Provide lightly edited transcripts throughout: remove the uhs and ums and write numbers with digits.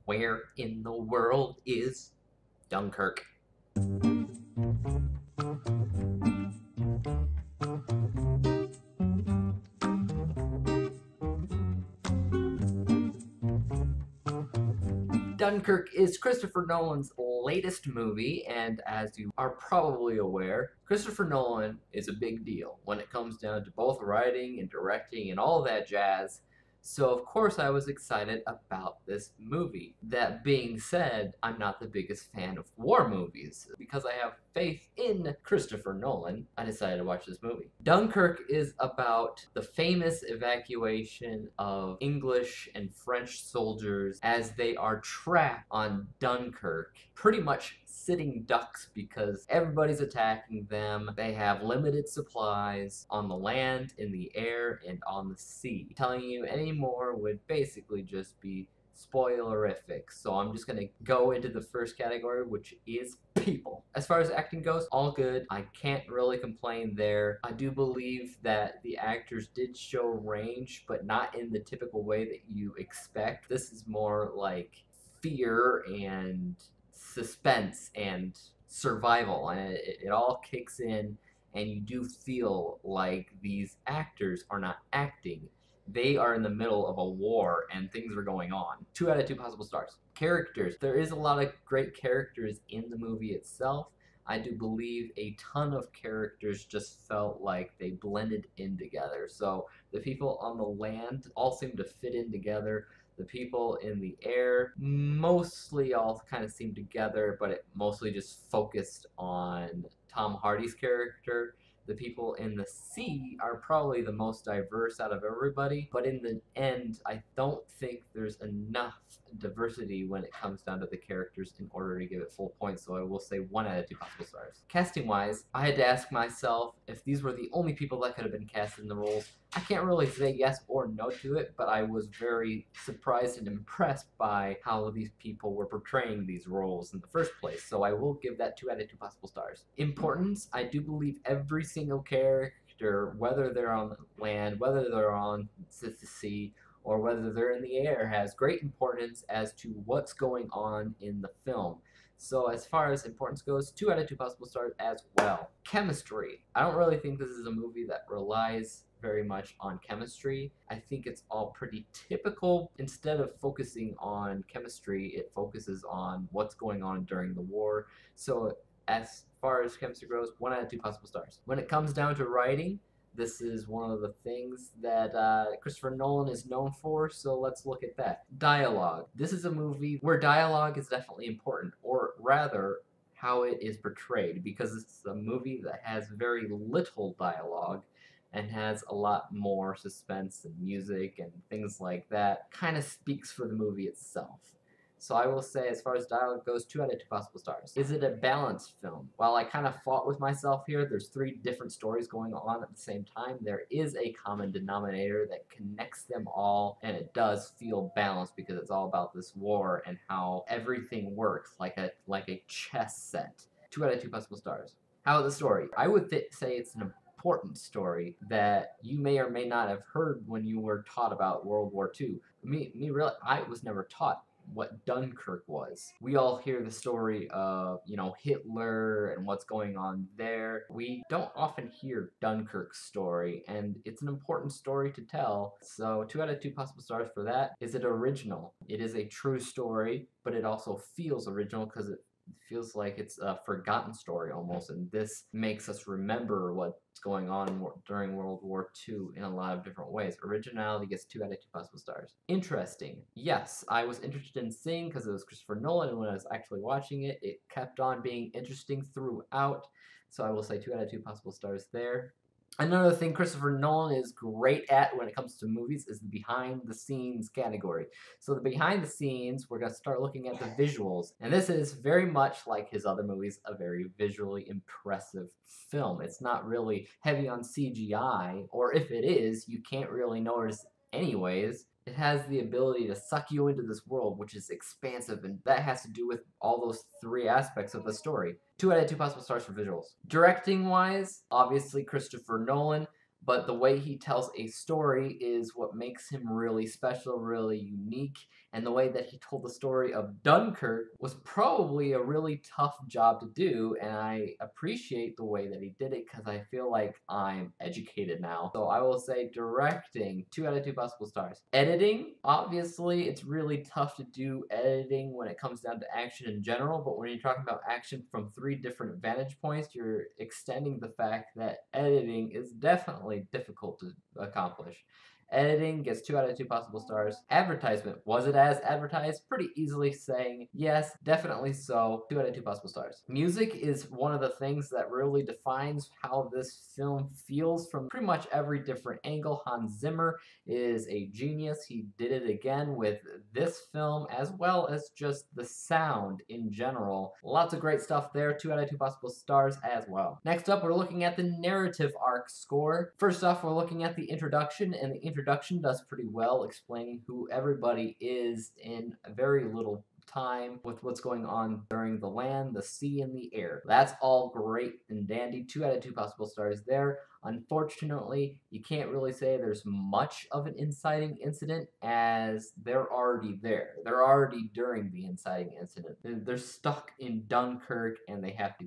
Where in the world is Dunkirk? Dunkirk is Christopher Nolan's latest movie, and as you are probably aware, Christopher Nolan is a big deal when it comes down to both writing and directing and all that jazz. So, of course, I was excited about this movie. That being said, I'm not the biggest fan of war movies. Because I have faith in Christopher Nolan, I decided to watch this movie. Dunkirk is about the famous evacuation of English and French soldiers as they are trapped on Dunkirk, pretty much sitting ducks because everybody's attacking them. They have limited supplies on the land, in the air, and on the sea. Telling you any more would basically just be spoilerific, so I'm just gonna go into the first category, which is people. As far as acting goes, all good. I can't really complain there. I do believe that the actors did show range, but not in the typical way that you expect. This is more like fear and suspense and survival, and it all kicks in, and you do feel like these actors are not acting. They are in the middle of a war and things are going on. 2 out of 2 possible stars. Characters. There is a lot of great characters in the movie itself. I do believe a ton of characters just felt like they blended in together. So the people on the land all seem to fit in together. The people in the air mostly all kind of seemed together, but it mostly just focused on Tom Hardy's character. The people in the sea are probably the most diverse out of everybody, but in the end, I don't think there's enough diversity when it comes down to the characters in order to give it full points, so I will say 1 out of 2 possible stars. Casting wise, I had to ask myself if these were the only people that could have been cast in the roles. I can't really say yes or no to it, but I was very surprised and impressed by how these people were portraying these roles in the first place, so I will give that 2 out of 2 possible stars. Importance, I do believe every single character, whether they're on land, whether they're on the sea, or whether they're in the air, has great importance as to what's going on in the film. So as far as importance goes, 2 out of 2 possible stars as well. Chemistry. I don't really think this is a movie that relies very much on chemistry. I think it's all pretty typical. Instead of focusing on chemistry, it focuses on what's going on during the war. So as far as chemistry goes, 1 out of 2 possible stars. When it comes down to writing, this is one of the things that Christopher Nolan is known for, so let's look at that. Dialogue. This is a movie where dialogue is definitely important, or rather, how it is portrayed, because it's a movie that has very little dialogue and has a lot more suspense and music and things like that. Kind of speaks for the movie itself. So I will say, as far as dialogue goes, 2 out of 2 possible stars. Is it a balanced film? While I kind of fought with myself here, there's 3 different stories going on at the same time. There is a common denominator that connects them all, and it does feel balanced because it's all about this war and how everything works like a chess set. 2 out of 2 possible stars. How about the story? I would say it's an important story that you may or may not have heard when you were taught about World War II. Really, I was never taught what Dunkirk was. We all hear the story of, Hitler and what's going on there. We don't often hear Dunkirk's story, and it's an important story to tell. So 2 out of 2 possible stars for that. Is it original? It is a true story, but it also feels original because it feels like it's a forgotten story almost, and this makes us remember what's going on during World War II in a lot of different ways. Originality gets 2 out of 2 possible stars. Interesting. Yes, I was interested in seeing because it was Christopher Nolan, and when I was actually watching it, it kept on being interesting throughout, so I will say 2 out of 2 possible stars there. Another thing Christopher Nolan is great at when it comes to movies is the behind the scenes category. So the behind the scenes, we're going to start looking at the visuals. And this is very much like his other movies, a very visually impressive film. It's not really heavy on CGI, or if it is, you can't really notice anyways. It has the ability to suck you into this world, which is expansive, and that has to do with all those 3 aspects of the story. 2 out of 2 possible stars for visuals. Directing-wise, obviously Christopher Nolan, but the way he tells a story is what makes him really special, really unique, and the way that he told the story of Dunkirk was probably a really tough job to do, and I appreciate the way that he did it because I feel like I'm educated now. So I will say directing, 2 out of 2 possible stars. Editing, obviously it's really tough to do editing when it comes down to action in general, but when you're talking about action from 3 different vantage points, you're extending the fact that editing is definitely difficult to accomplish. Editing gets 2 out of 2 possible stars. Advertisement, was it as advertised? Pretty easily saying yes, definitely so. 2 out of 2 possible stars. Music is one of the things that really defines how this film feels from pretty much every different angle. Hans Zimmer is a genius. He did it again with this film as well as just the sound in general. Lots of great stuff there. 2 out of 2 possible stars as well. Next up, we're looking at the narrative arc score. First off, we're looking at the introduction, and the introduction does pretty well explaining who everybody is in a very little time with what's going on during the land, the sea, and the air. That's all great and dandy. 2 out of 2 possible stars there. Unfortunately, you can't really say there's much of an inciting incident as they're already there. They're already during the inciting incident. They're stuck in Dunkirk and they have to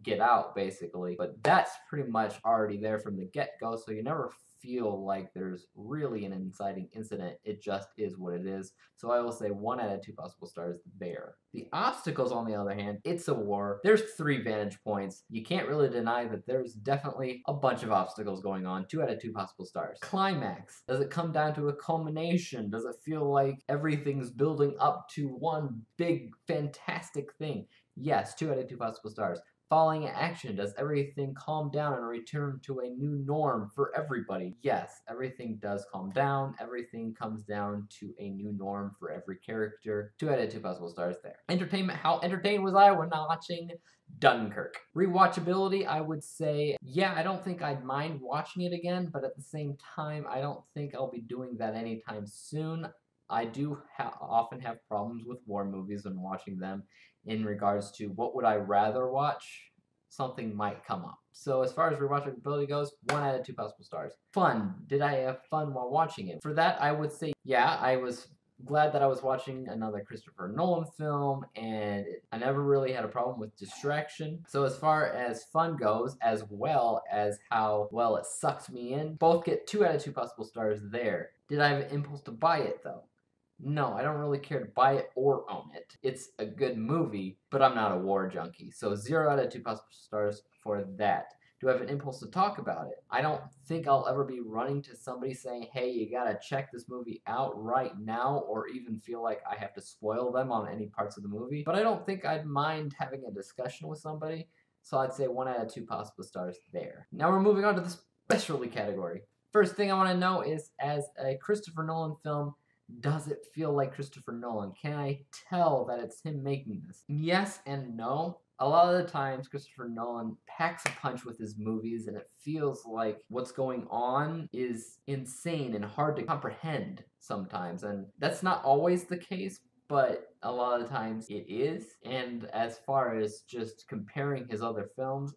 get out basically, but that's pretty much already there from the get-go, so you never feel like there's really an inciting incident. It just is what it is. So I will say 1 out of 2 possible stars there. The obstacles, on the other hand, it's a war. There's 3 vantage points. You can't really deny that there's definitely a bunch of obstacles going on. 2 out of 2 possible stars. Climax. Does it come down to a culmination? Does it feel like everything's building up to one big, fantastic thing? Yes, 2 out of 2 possible stars. Following action, does everything calm down and return to a new norm for everybody? Yes, everything does calm down. Everything comes down to a new norm for every character. 2 out of 2 possible stars there. Entertainment, how entertained was I when watching Dunkirk? Rewatchability, I would say, yeah, I don't think I'd mind watching it again, but at the same time, I don't think I'll be doing that anytime soon. I do often have problems with war movies when watching them in regards to what would I rather watch. Something might come up. So as far as rewatchability goes, 1 out of 2 possible stars. Fun. Did I have fun while watching it? For that, I would say, yeah, I was glad that I was watching another Christopher Nolan film, and I never really had a problem with distraction. So as far as fun goes, as well as how well it sucked me in, both get 2 out of 2 possible stars there. Did I have an impulse to buy it, though? No, I don't really care to buy it or own it. It's a good movie, but I'm not a war junkie. So 0 out of 2 possible stars for that. Do I have an impulse to talk about it? I don't think I'll ever be running to somebody saying, hey, you gotta check this movie out right now, or even feel like I have to spoil them on any parts of the movie. But I don't think I'd mind having a discussion with somebody, so I'd say 1 out of 2 possible stars there. Now we're moving on to the specialty category. First thing I want to know is, as a Christopher Nolan film, does it feel like Christopher Nolan? Can I tell that it's him making this? Yes and no. A lot of the times, Christopher Nolan packs a punch with his movies, and it feels like what's going on is insane and hard to comprehend sometimes. And that's not always the case, but a lot of the times it is. And as far as just comparing his other films,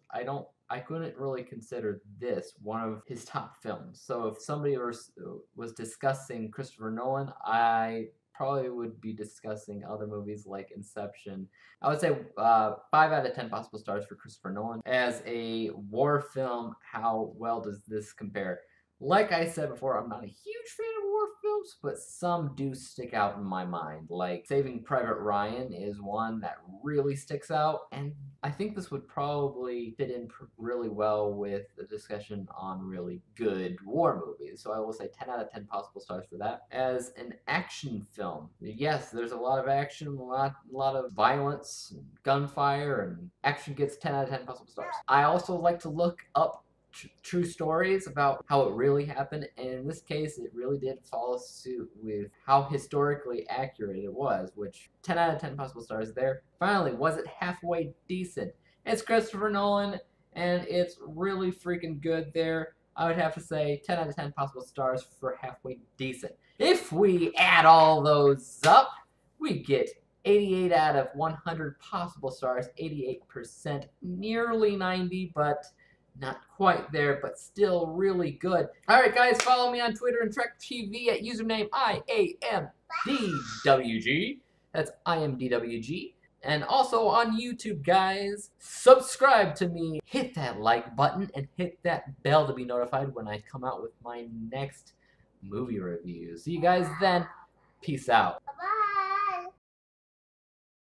I couldn't really consider this one of his top films. So if somebody was discussing Christopher Nolan, I probably would be discussing other movies like Inception. I would say 5 out of 10 possible stars for Christopher Nolan. As a war film, how well does this compare? Like I said before, I'm not a huge fan of war films, but some do stick out in my mind. Like Saving Private Ryan is one that really sticks out, and I think this would probably fit in really well with the discussion on really good war movies. So I will say 10 out of 10 possible stars for that. As an action film, yes, there's a lot of action, a lot of violence, gunfire, and action gets 10 out of 10 possible stars. I also like to look up true stories about how it really happened, and in this case it really did follow suit with how historically accurate it was, which 10 out of 10 possible stars there. Finally, was it halfway decent? It's Christopher Nolan, and it's really freaking good there. I would have to say 10 out of 10 possible stars for halfway decent. If we add all those up, we get 88 out of 100 possible stars, 88%, nearly 90, but not quite there, but still really good. Alright guys, follow me on Twitter and Trek TV at username IAM DWG. That's IMDWG. And also on YouTube, guys. Subscribe to me. Hit that like button and hit that bell to be notified when I come out with my next movie review. See you guys then. Peace out.